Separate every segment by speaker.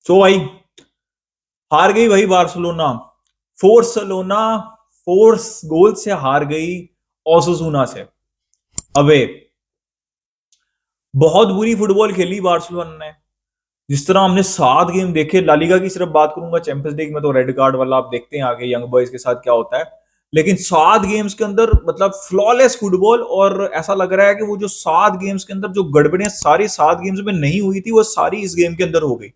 Speaker 1: सो भाई हार गई भाई बार्सिलोना। फोर्सलोना 4 गोल से हार गई ओसोसुना से। अवे बहुत बुरी फुटबॉल खेली बार्सिलोना ने। जिस तरह हमने 7 गेम देखे, लालिगा की सिर्फ बात करूंगा, चैंपियंस लीग में तो रेड कार्ड वाला आप देखते हैं आगे यंग बॉयज के साथ क्या होता है। लेकिन 7 गेम्स के अंदर मतलब फ्लॉलेस फुटबॉल, और ऐसा लग रहा है कि वो जो 7 गेम्स के अंदर जो गड़बड़ियां सारी 7 गेम्स में नहीं हुई थी वो सारी इस गेम के अंदर हो गई।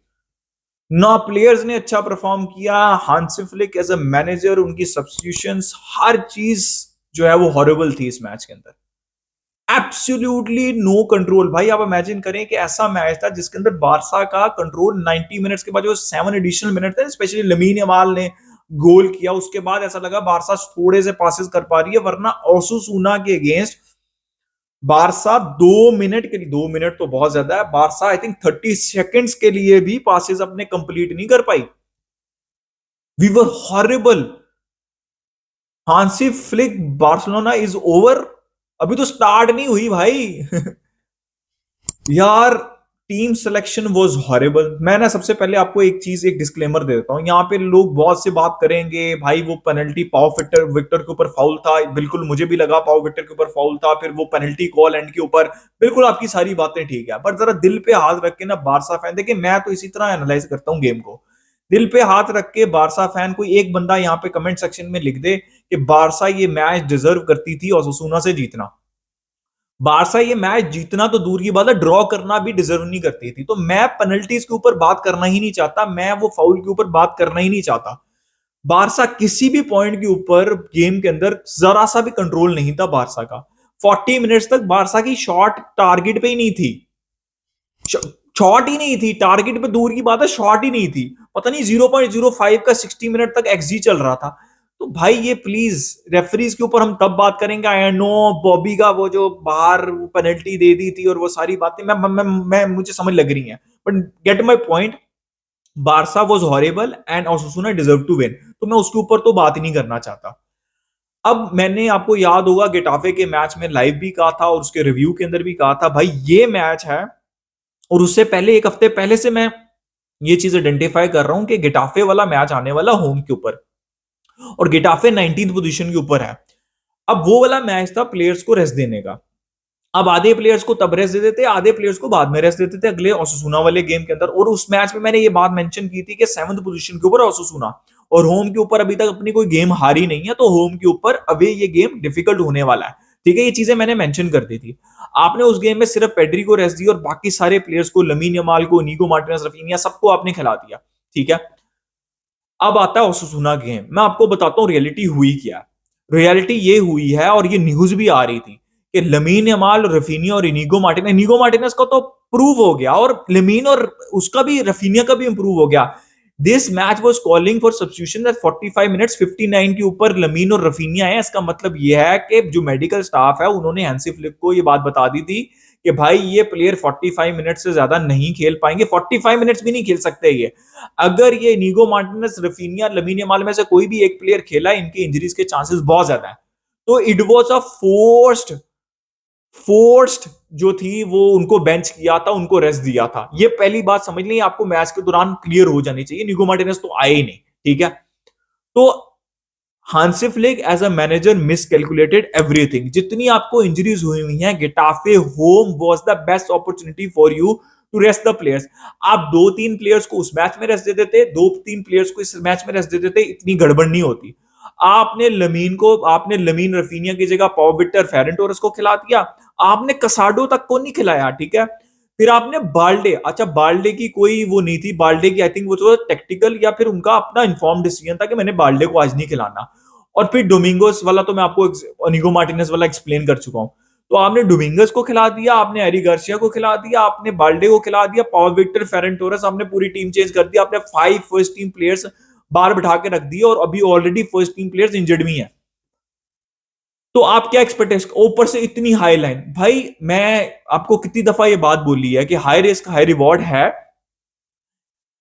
Speaker 1: ना प्लेयर्स ने अच्छा परफॉर्म किया, Hansi Flick as a manager, उनकी सब्स्टिट्यूशंस, हर चीज जो है वो हॉरिबल थी इस मैच के अंदर। Absolutely no control. भाई आप इमेजिन करें कि ऐसा मैच था जिसके अंदर बारसा का कंट्रोल 90 मिनट्स के बाद, जो 7 एडिशनल मिनट थे, स्पेशली लमीन यमाल ने गोल किया, उसके बाद ऐसा लगा बारसा थोड़े से पासेस कर पा रही है, वरना ओसुसुना के अगेंस्ट बारसा 2 मिनट के लिए, 2 मिनट तो बहुत ज्यादा है, बारसा आई थिंक 30 सेकेंड्स के लिए भी पासेस अपने कंप्लीट नहीं कर पाई। We were horrible. Hansi Flick Barcelona is over. अभी तो स्टार्ट नहीं हुई भाई। यार टीम सिलेक्शन वाज हॉरिबल। मैं ना सबसे पहले आपको एक चीज, एक डिस्क्लेमर दे देता हूं। यहाँ पे लोग बहुत से बात करेंगे भाई वो पेनल्टी पाओ विक्टर विक्टर के ऊपर फाउल था, बिल्कुल मुझे भी लगा पाओ विक्टर के ऊपर फाउल था, फिर वो पेनल्टी कॉल एंड के ऊपर, बिल्कुल आपकी सारी बातें ठीक है, पर जरा दिल पे हाथ रख के ना बारसा फैन, देखिए मैं तो इसी तरह एनालाइज करता हूँ गेम को। दिल पे हाथ रख के बारसा फैन कोई एक बंदा यहाँ पे कमेंट सेक्शन में लिख दे कि बारसा ये मैच डिजर्व करती थी ओसासुना से जीतना। बारसा ये मैच जीतना तो दूर की बात है, ड्रॉ करना भी डिजर्व नहीं करती थी। तो मैं पेनल्टीज के ऊपर बात करना ही नहीं चाहता, मैं वो फाउल के ऊपर बात करना ही नहीं चाहता। बारसा किसी भी पॉइंट के ऊपर गेम के अंदर जरा सा भी कंट्रोल नहीं था बारसा का। 40 मिनट्स तक बारसा की शॉट टारगेट पे ही नहीं थी। शॉट ही नहीं थी टारगेट पे, दूर की बात है, शॉट ही नहीं थी। पता नहीं 0.05 का 60 मिनट तक एक्सजी चल रहा था। तो भाई ये प्लीज रेफरीज के ऊपर हम तब बात करेंगे। आई नो बॉबी का वो जो बाहर पेनल्टी दे दी थी और वो सारी बातें मैं मुझे समझ लग रही हैं, but get my point. Barca was horrible and Osasuna deserve to win, तो मैं उसके ऊपर तो बात ही नहीं करना चाहता। अब मैंने, आपको याद होगा, गेटाफे के मैच में लाइव भी कहा था और उसके रिव्यू के अंदर भी कहा था, भाई ये मैच है। और उससे पहले 1 हफ्ते पहले से मैं ये चीज आइडेंटिफाई कर रहा हूं कि गेटाफे वाला मैच आने वाला होम के ऊपर, और गेटाफे 19th पोजीशन के ऊपर है। अब वो वाला मैच था प्लेयर्स को रेस्ट देने का। अब आधे प्लेयर्स को तब रेस्ट दे देते, आधे प्लेयर्स को बाद में रेस्ट देते थे अगले ओसुसुना वाले गेम के अंदर। और उस मैच में मैंने ये बात मेंशन की थी कि 7th पोजीशन के ऊपर ओसुसुना, और होम के ऊपर अभी तक अपनी कोई गेम हारी नहीं है, तो होम के ऊपर अभी ये गेम डिफिकल्ट होने वाला है। ठीक है, ये चीजें मैंने मेंशन कर दी थी। आपने उस गेम में सिर्फ पेड्री को रेस्ट दी और बाकी सारे प्लेयर्स को, लमीन यमाल को, नीगो मार्टिनेज, रफीनिया, सबको आपने खिला दिया। ठीक है, अब आता है ओसुसुना गेम। मैं आपको बताता हूँ रियलिटी हुई क्या। रियलिटी ये हुई है, और ये न्यूज भी आ रही थी, कि लमीन यमाल, रफीनिया और इनिगो मार्टिनेज का तो प्रूव हो गया, और लमीन और उसका भी, रफीनिया का भी इंप्रूव हो गया। This match was calling for substitution at 45 minutes, 59 के ऊपर लमीन और रफीनिया है। इसका मतलब यह है कि जो मेडिकल स्टाफ है उन्होंने हैंसी फ्लिक को ये बात बता दी थी कि भाई ये प्लेयर 45 मिनट से ज्यादा नहीं खेल पाएंगे, 45 मिनट्स भी नहीं खेल सकते ये। अगर ये नीगो मार्टिनेज, रफीनिया, लमीन यमाल में से कोई भी एक प्लेयर खेला, इनके इंजरीज के चांसेस बहुत ज्यादा है। तो इट वाज अ फोर्स्ड जो थी वो, उनको बेंच किया था, उनको रेस्ट दिया था। ये पहली बात समझ ली, आपको मैच के दौरान क्लियर हो जानी चाहिए। निगो मार्टिनेज तो आए ही नहीं। ठीक है, तो Hansi Flick as a manager miscalculated everything. जितनी आपको इंजरीज हुई हुई हैं, Getafe home was the best opportunity for you to rest the players. आप 2-3 प्लेयर्स को उस मैच में रेस्ट दे देते, 2-3 प्लेयर्स को इस मैच में रेस्ट दे देते, इतनी गड़बड़ नहीं होती। आपने लमीन, रफीनिया की जगह पाव विक्टर, फेरन टोरेस को खिला दिया। आपने कसाडो तक को नहीं खिलाया। ठीक है, फिर आपने बाल्डे, अच्छा बाल्डे की कोई वो नहीं थी, बाल्डे की आई थिंक वो तो टेक्टिकल या फिर उनका अपना इन्फॉर्म डिसीजन था कि मैंने बाल्डे को आज नहीं खिलाना। और फिर डोमिंगोस वाला तो मैं आपको निगो मार्टिनेज वाला एक्सप्लेन कर चुका हूं। तो आपने डोमिंगस को खिला दिया, आपने एरी गार्सिया को खिला दिया, आपने बाल्डे को खिला दिया, पाव विक्टर, फेरन टोरेस, आपने पूरी टीम चेंज कर दिया। आपने 5 फर्स्ट टीम प्लेयर्स बाहर बिठा के रख दिए, और अभी already first team players injured भी हैं। तो आप क्या एक्सपेक्टेशन, ऊपर से इतनी हाई लाइन। भाई मैं आपको कितनी दफा ये बात बोली है कि हाई रिस्क हाई रिवॉर्ड है।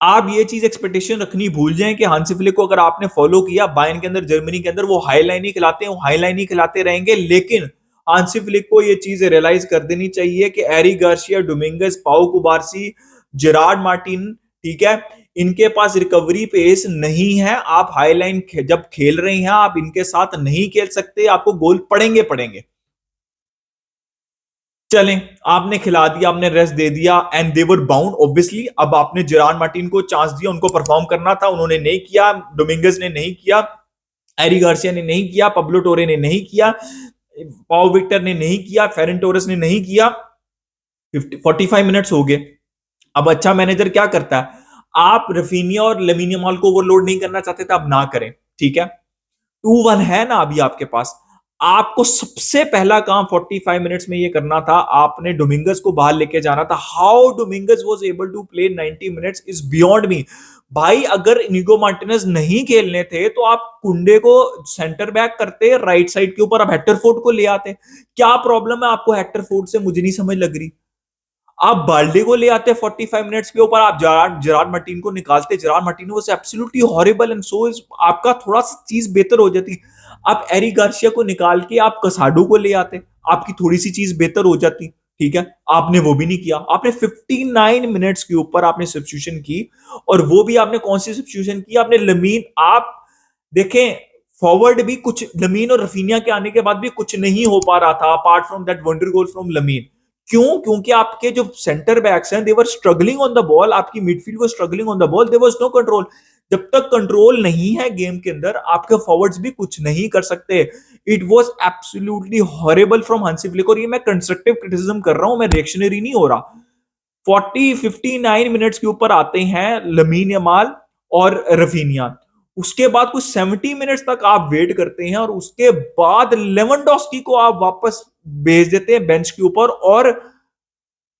Speaker 1: आप ये चीज एक्सपेक्टेशन रखनी भूल जाएं कि हांसी फ्लिक को अगर आपने फॉलो किया बायर्न के अंदर, जर्मनी के अंदर, वो हाई लाइन ही खिलाते हैं, वो हाई लाइन ही खिलाते रहेंगे। लेकिन हांसी फ्लिक को ये चीज रियलाइज कर देनी चाहिए कि एरी गार्सिया, डोमिंगस, पाउ कुबार्सी, जेरार्ड मार्टिन, ठीक है, इनके पास रिकवरी पेस नहीं है। आप हाई लाइन जब खेल रहे हैं, आप इनके साथ नहीं खेल सकते, आपको गोल पड़ेंगे पड़ेंगे। चलें, आपने खिला दिया, आपने रेस्ट दे दिया and they were bound obviously. अब आपने जेरान मार्टिन को चांस दिया, उनको परफॉर्म करना था, उन्होंने नहीं किया। डोमिंगस ने नहीं किया, एरी गार्सिया ने नहीं किया, पब्लो टोरे ने नहीं किया, पाओ विक्टर ने नहीं किया, फेरन टोरेस ने नहीं किया। 45 मिनट्स हो गए। अब अच्छा मैनेजर क्या करता है, आप रफीनिया और लमीन यमाल को ओवरलोड नहीं करना चाहते थे, अब ना करें, ठीक है। 2-1 है ना अभी आपके पास। आपको सबसे पहला काम 45 मिनट्स में ये करना था, आपने डोमिंगस को बाहर लेके जाना था। How Domingos was able to play 90 minutes is beyond me. भाई अगर इनिगो मार्टिनेज नहीं खेलने थे तो आप कुंडे को सेंटर बैक करते राइट साइड के ऊपर, आप हेक्टरफोर्ड को ले आते। क्या प्रॉब्लम है आपको हेक्टरफोर्ड से, मुझे नहीं समझ लग रही। आप बाल्डे को ले आते 45 मिनट्स के ऊपर, आप जेरार्ड मार्टिन को निकालते। Gerrard Martin was absolutely horrible and so is, आपका थोड़ा सा चीज बेहतर हो जाती। आप एरी गार्सिया को निकाल के आप कसाडो को ले आते, आपकी थोड़ी सी चीज बेहतर हो जाती, ठीक है। आपने वो भी नहीं किया। आपने 59 मिनट्स के ऊपर आपने सब्स्टिट्यूशन की, और वो भी आपने कौन सी सब्स्टिट्यूशन की, आपने लमीन, आप देखें फॉरवर्ड भी कुछ, लमीन और रफीनिया के आने के बाद भी कुछ नहीं हो पा रहा था apart from that wonder goal from Lamine. क्यों? क्योंकि आपके जो सेंटर बैक्स हैं, they were struggling on the ball, आपकी midfield was struggling on the ball, there was no control. जब तक कंट्रोल नहीं है गेम के अंदर, आपके फॉरवर्ड्स भी कुछ नहीं कर सकते। It was absolutely horrible from Hansi Flick, और ये मैं कंस्ट्रक्टिव क्रिटिसिज्म कर रहा हूं, मैं रिएक्शनरी नहीं हो रहा। 59 मिनट्स के ऊपर आते हैं लमीन यमाल और रफीनिया, उसके बाद कुछ 70 मिनट्स तक आप वेट करते हैं, और उसके बाद लेवेंडोस्की को आप वापस भेज देते हैं बेंच के ऊपर, और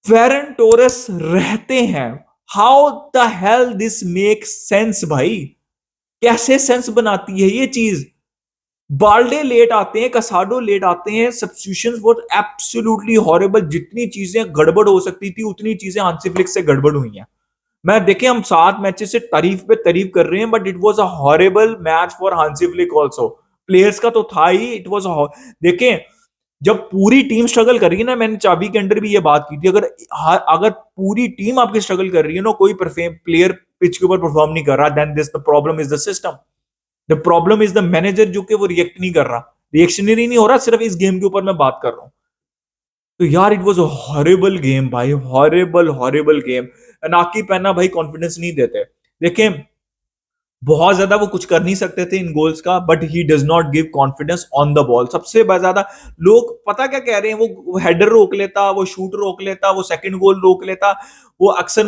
Speaker 1: फेरन टोरेस रहते हैं। How the hell this make sense भाई? कैसे सेंस बनाती है ये चीज? बाल्डे लेट आते हैं, कसाडो लेट आते हैं, सब्स्टिट्यूशंस वर एब्सोल्युटली हॉरिबल। जितनी चीजें गड़बड़ हो सकती थी उतनी चीजें हांसी फ्लिक से गड़बड़ हुई हैं। मैं देखे, हम 7 मैचेस से तारीफ पे तारीफ कर रहे हैं, but it was a horrible match for Hansi Flick also. Players का तो था ही, इट वाज देखें, जब पूरी टीम स्ट्रगल कर रही है ना, मैंने चाबी के अंदर भी ये बात की थी, अगर अगर पूरी टीम आपकी स्ट्रगल कर रही है ना, कोई प्लेयर पिच के ऊपर परफॉर्म नहीं कर रहा, then this the problem is the system, the problem is the manager, जो कि वो रिएक्ट नहीं कर रहा, रिएक्शनरी नहीं हो रहा। सिर्फ इस गेम के ऊपर मैं बात कर रहा हूं। तो यार it was a horrible game भाई, हॉरिबल हॉरिबल गेम। नाकी पहना भाई कॉन्फिडेंस नहीं देते। देखें, बहुत ज्यादा वो कुछ कर नहीं सकते थे इन गोल्स का, but he does not give confidence on the ball. सबसे ज्यादा लोग पता क्या कह रहे हैं, वो हेडर रोक लेता, वो शूट रोक लेता, वो सेकंड गोल रोक लेता। वो अक्सर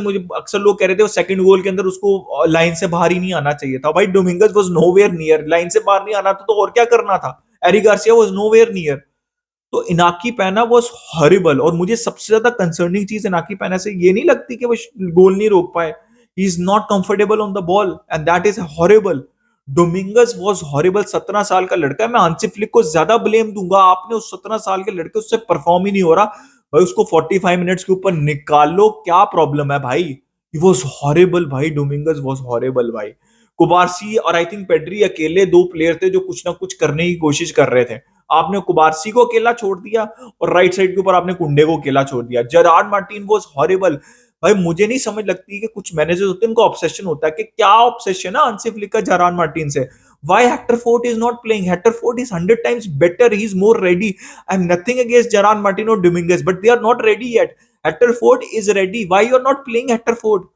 Speaker 1: लोग कह रहे थे वो सेकंड गोल के अंदर उसको लाइन से बाहर ही नहीं आना चाहिए था। भाई Domingos was nowhere near, line से बाहर नहीं आना था तो और क्या करना था। एरी गार्सिया वाज नोवेयर नियर। तो इनाकी पैना वाज हॉरिबल, और मुझे सबसे ज्यादा कंसर्निंग चीज इनाकी पैना से ये नहीं लगती कि वो गोल नहीं रोक पाए। He is not comfortable on the ball and that is horrible. Domingos was horrible. 17 साल का लड़का है, मैं हांसी फ्लिक को ज्यादा ब्लेम दूंगा। आपने उस 17 साल के लड़के, उससे परफॉर्म ही नहीं हो रहा भाई, उसको 45 मिनट्स के ऊपर निकाल लो, क्या प्रॉब्लम है भाई? ही वाज हॉरिबल भाई, डोमिंगस वाज हॉरिबल भाई। कुबारसी और आई थिंक पेड्री अकेले दो प्लेयर थे जो कुछ ना कुछ करने की कोशिश कर रहे थे। आपने कुबारसी को अकेला छोड़ दिया, और राइट साइड के ऊपर आपने कुंडे को अकेला छोड़ दिया। Gerrard Martin was horrible. भाई मुझे नहीं समझ लगती कि कुछ मैनेजर्स होते हैं, उनको ऑब्सेशन होता है, कि क्या ऑब्सेशन है हांसी फ्लिक का जेरार्ड मार्टिन से। Why Hector Fort is not playing? Hector Fort is 100 times better. He's more ready. I'm nothing against Gerard Martin or Dominguez, but they are not ready yet. Hector Fort is ready. Why you are not playing Hector Fort?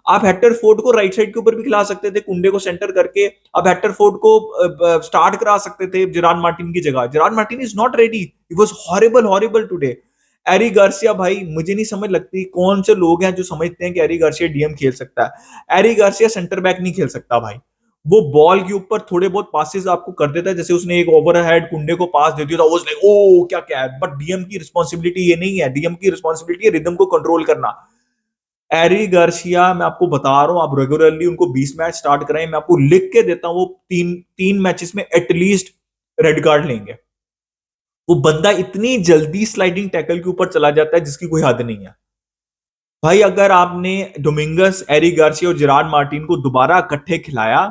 Speaker 1: आप Hector Ford को right side के ऊपर भी खिला सकते थे, कुंडे को सेंटर करके। आप हेक्टर फोर्ड को स्टार्ट करा सकते थे जेरार्ड मार्टिन की जगह। Gerard Martin is not ready. It was horrible horrible today. Eric Garcia, भाई मुझे नहीं समझ लगती कौन से लोग हैं जो समझते हैं कि एरी गार्सिया डीएम खेल सकता है। एरी गार्सिया सेंटर बैक नहीं खेल सकता भाई। वो बॉल के ऊपर थोड़े बहुत पासेस आपको कर देता है, जैसे उसने एक ओवरहेड कुंडे को पास दे दिया था, वो लाइक ओ क्या क्या है। बट डीएम की रिस्पॉन्सिबिलिटी ये नहीं है। डीएम की रिस्पॉन्सिबिलिटी है रिदम को कंट्रोल करना। एरी गार्सिया, मैं आपको बता रहा हूं, आप रेगुलरली उनको 20 मैच स्टार्ट कराएं, मैं आपको लिख के देता हूं, वो तीन मैचेस में एटलीस्ट रेड कार्ड लेंगे। वो बंदा इतनी जल्दी स्लाइडिंग टैकल के ऊपर चला जाता है जिसकी कोई हद नहीं है। भाई अगर आपने डोमिंगस, एरी गार्सिया और जेरार्ड मार्टिन को दोबारा इकट्ठे खिलाया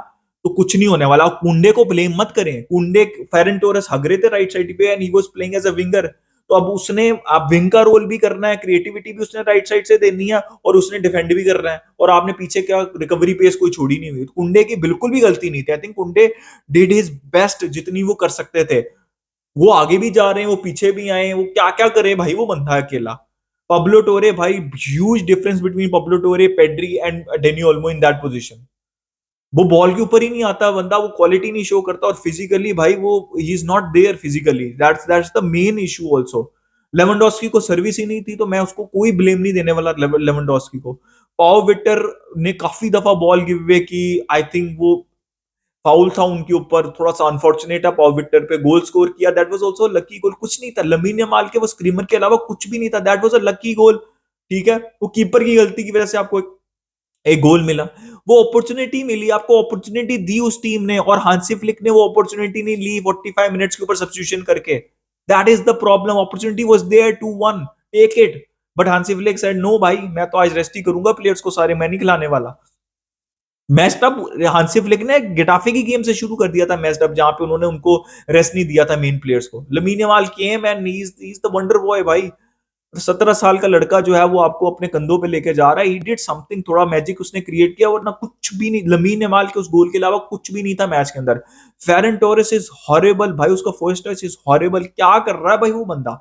Speaker 1: तो कुछ नहीं होने वाला। कुंडे को ब्लेम मत करें। कुंडे, फेरन टोरेस हग रहे थे राइट साइड पे and he was playing as a winger. तो अब उसने आप विंग का रोल भी करना है, क्रिएटिविटी भी उसने राइट साइड से देनी है और उसने डिफेंड भी करना है, और आपने पीछे क्या रिकवरी पेस कोई छोड़ी नहीं हुई। कुंडे की बिल्कुल भी गलती नहीं थी। आई थिंक कुंडे डिड हिज बेस्ट जितनी वो कर सकते थे। वो आगे भी जा रहे हैं, वो पीछे भी आए हैं, वो क्या क्या करे भाई, वो बंदा अकेला। पब्लो टोरे भाई, huge difference between Pablo Torre, Pedri and Dani Olmo in that position. वो बॉल के ऊपर ही नहीं आता बंदा, वो क्वालिटी नहीं शो करता, और फिजिकली भाई वो he is not there physically, that's the main issue also. Lewandowski को सर्विस ही नहीं थी, तो मैं उसको कोई ब्लेम नहीं देने वाला लेवेंडोस्की को। पाव विक्टर ने काफी दफा बॉल गिव अवे की। आई थिंक वो फाउल था उनके ऊपर, थोड़ा सा अनफॉर्चुनेट है। पाव विक्टर पे गोल स्कोर किया, दैट वाज आल्सो लकी गोल, कुछ नहीं था लमीन यमाल के वो स्क्रीमर के अलावा कुछ भी नहीं था, दैट वाज अ लकी गोल। ठीक है, वो कीपर की गलती की वजह से आपको एक गोल मिला। वो अपॉर्चुनिटी मिली आपको, अपॉर्चुनिटी दी उस टीम ने, और हांसी फ्लिक ने वो अपॉर्चुनिटी नहीं ली 45 मिनट्स के ऊपर सब्स्टिट्यूशन करके। That is the problem, opportunity was there two one, take it, but Hansi Flick said no भाई, मैं तो आज रेस्ट ही करूंगा प्लेयर्स को सारे, मैं नहीं खिलाने वाला। मैच्ड अप हांसी फ्लिक ने गेटाफे की गेम से शुरू कर दिया था मैच्ड अप, जहां पे उन्होंने उनको रेस्ट नहीं दिया था मेन प्लेयर्स को। Lamin Yamal came and he is the wonder boy भाई। 17 साल का लड़का जो है वो आपको अपने कंधों पे लेके जा रहा है। ही डिड समथिंग, थोड़ा मैजिक उसने क्रिएट किया, वरना कुछ भी नहीं। लमीन यमाल के उस गोल के अलावा कुछ भी नहीं था मैच के अंदर। फेरन टोरेस इज हॉरिबल भाई, उसका फर्स्ट टच इज हॉरिबल, क्या कर रहा है भाई वो बंदा।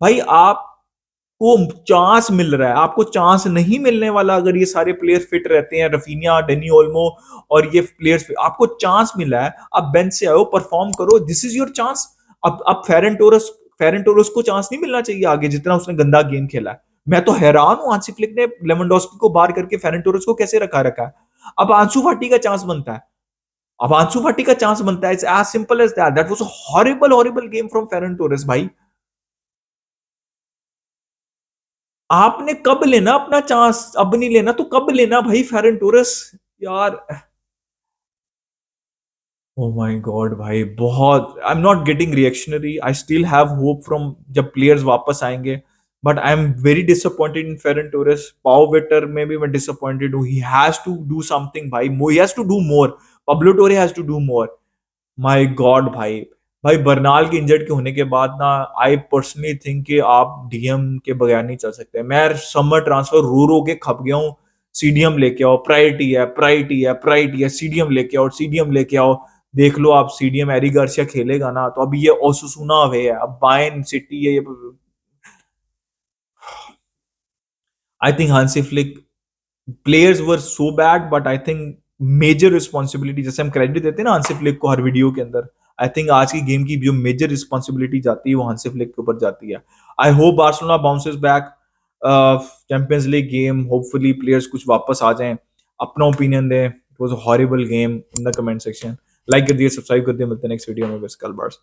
Speaker 1: भाई आपको चांस मिल रहा है, आपको चांस नहीं मिलने वाला अगर ये सारे प्लेयर फिट रहते हैं, रफीनिया, डेनी ओल्मो और ये प्लेयर्स, आपको चांस मिला है, आप बेंच से आओ, परफॉर्म करो, दिस इज योर चांस। अब फेरन टोरस को चांस नहीं मिलना चाहिए आगे, जितना उसने गंदा गेम खेला है। मैं तो हैरान हूं हांसी फ्लिक ने लेवेंडोस्की को बाहर करके फेरन टोरस को कैसे रखा है। अब आंसू फाटी का चांस बनता है, अब आंसू फाटी का चांस बनता है, it's as simple as that. That was a horrible horrible game from Ferran Torres भाई। आपने कब लेना अपना चांस, अब नहीं लेना तो कब लेना भाई फेरन टोरस, यार। ओ माय गॉड भाई, बहुत I am not getting reactionary, I still have hope from जब प्लेयर्स वापस आएंगे, but I am very disappointed in Ferran Torres. Pau Victor में भी मैं डिसअपॉइंटेड हूँ, he has to do something भाई, he has to do more. Pablo Torre has to do more. My God भाई, भाई बर्नाल के इंजर्ड के होने के बाद ना, आई पर्सनली थिंक कि आप डीएम के बगैर नहीं चल सकते। मैं समर ट्रांसफर रो रो के खप गया हूँ। सीडीएम लेके आओ, प्रायोरिटी है, प्रायोरिटी है, प्रायोरिटी है, सीडीएम लेके आओ, सीडीएम लेके आओ। देख लो आप, सीडीएम एरी गार्सिया खेलेगा ना, तो अभी ये ओसुसुना वे है, अब बायर्न सिटी है ये। I think Hansi Flick players were so bad, but I think major responsibility, जैसे हम क्रेडिट देते हैं ना हांसी फ्लिक को हर वीडियो के अंदर, आई थिंक आज की गेम की जो मेजर रिस्पॉन्सिबिलिटी जाती है वो हांसी फ्लिक के ऊपर जाती है। I hope Barcelona bounces back champions league game, hopefully players कुछ वापस आ जाएं, अपना ओपिनियन दें। It was a horrible game in the comment section. Like कर दिए, सब्सक्राइब कर दिए, मिलते हैं नेक्स्ट वीडियो में। बस कल बार्स।